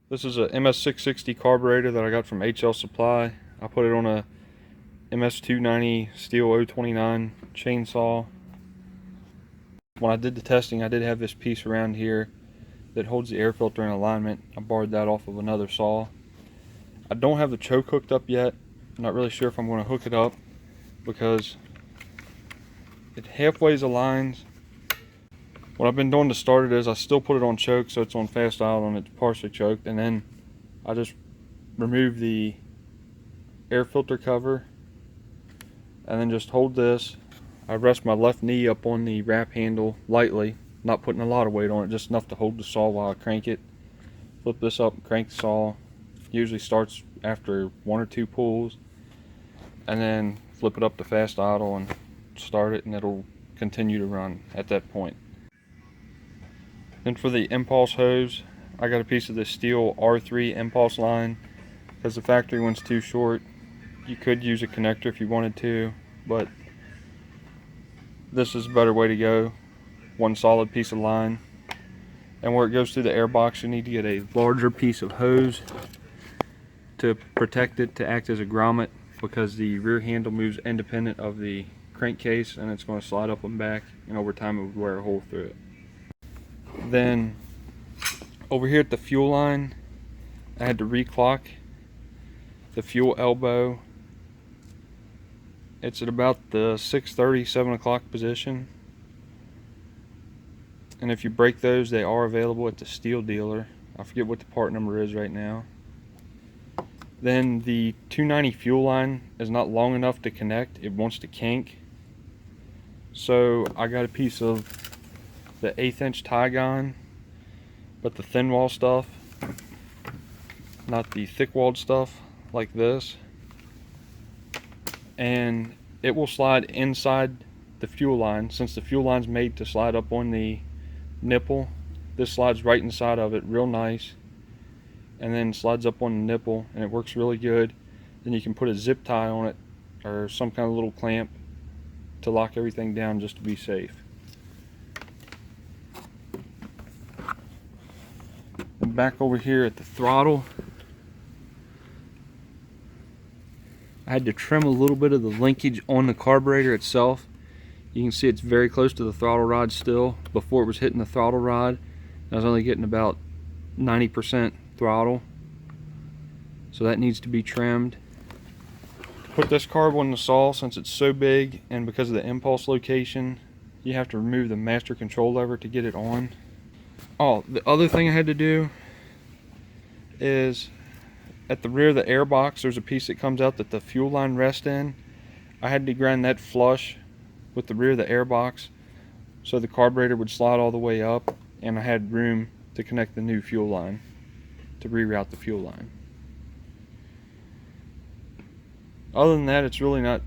This is a MS660 carburetor that I got from HL Supply. I put it on a MS290 steel 029 chainsaw. When I did the testing, I did have this piece around here that holds the air filter in alignment. I borrowed that off of another saw. I don't have the choke hooked up yet. I'm not really sure if I'm going to hook it up because it halfway aligns. What I've been doing to start it is I still put it on choke, so it's on fast idle and it's partially choked, and then I just remove the air filter cover and then just hold this. I rest my left knee up on the wrap handle lightly, not putting a lot of weight on it, just enough to hold the saw while I crank it. Flip this up and crank the saw. Usually starts after 1 or 2 pulls, and then flip it up to fast idle and start it, and it'll continue to run at that point. Then for the impulse hose, I got a piece of this steel R3 impulse line because the factory one's too short. You could use a connector if you wanted to, but this is a better way to go. One solid piece of line. And where it goes through the air box, you need to get a larger piece of hose to protect it, to act as a grommet, because the rear handle moves independent of the crankcase and it's going to slide up and back, and over time it would wear a hole through it. Then over here at the fuel line, I had to reclock the fuel elbow. It's at about the 6:30, 7 o'clock position, and if you break those, they are available at the steel dealer. I forget what the part number is right now. Then the 290 fuel line is not long enough to connect. It wants to kink, so I got a piece of the 1/8 inch tie gun, but the thin wall stuff, not the thick walled stuff like this, and it will slide inside the fuel line. Since the fuel line's made to slide up on the nipple, this slides right inside of it real nice, and then slides up on the nipple, and it works really good. Then you can put a zip tie on it or some kind of little clamp to lock everything down just to be safe. And back over here at the throttle, I had to trim a little bit of the linkage on the carburetor itself. You can see it's very close to the throttle rod still. Before it was hitting the throttle rod, I was only getting about 90% throttle, so that needs to be trimmed. To put this carb on the saw, since it's so big and because of the impulse location, you have to remove the master control lever to get it on. Oh, the other thing I had to do is at the rear of the air box, there's a piece that comes out that the fuel line rests in. I had to grind that flush with the rear of the air box so the carburetor would slide all the way up, and I had room to connect the new fuel line, to reroute the fuel line. Other than that, it's really not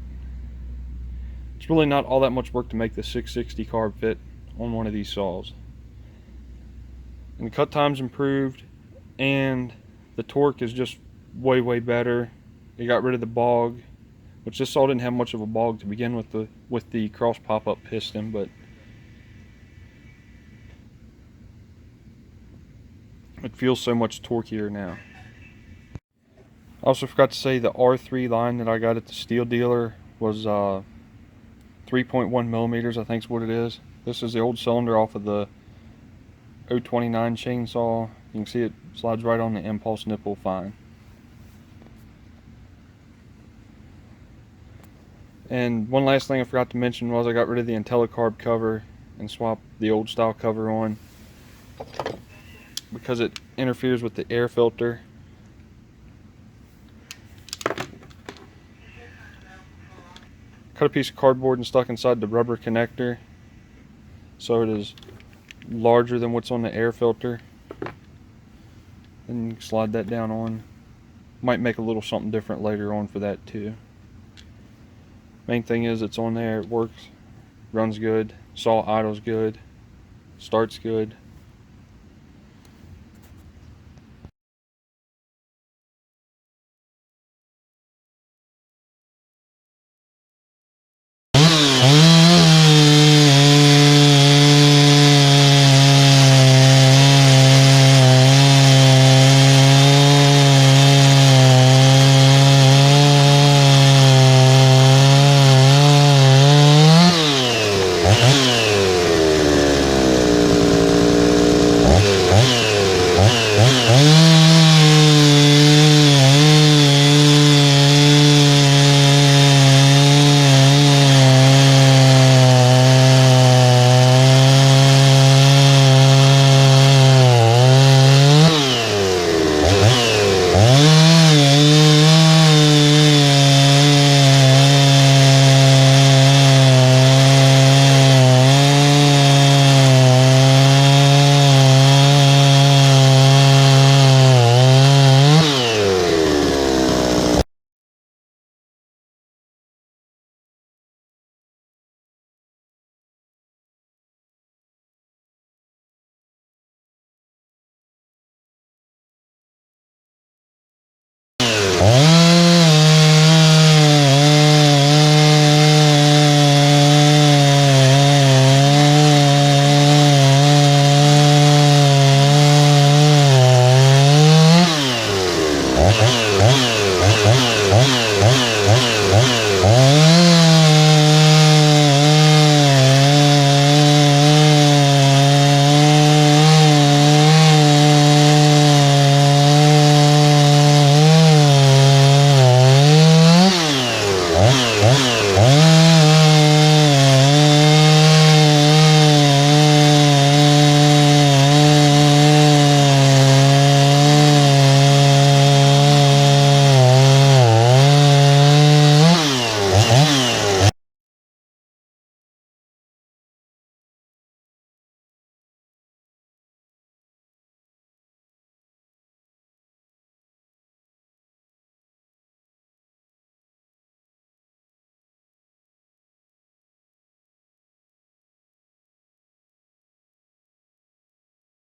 all that much work to make the 660 carb fit on one of these saws. And the cut time's improved, and the torque is just way better. It got rid of the bog, which this saw didn't have much of a bog to begin with the cross pop-up piston, but it feels so much torqueier now. I also forgot to say the R3 line that I got at the steel dealer was 3.1 millimeters, I think is what it is. This is the old cylinder off of the 029 chainsaw. You can see it slides right on the impulse nipple fine. And one last thing I forgot to mention was I got rid of the IntelliCarb cover and swapped the old style cover on because it interferes with the air filter. Cut a piece of cardboard and stuck inside the rubber connector so it is larger than what's on the air filter. And you can slide that down on. Might make a little something different later on for that too. Main thing is it's on there, it works, runs good, saw idles good, starts good. Bye.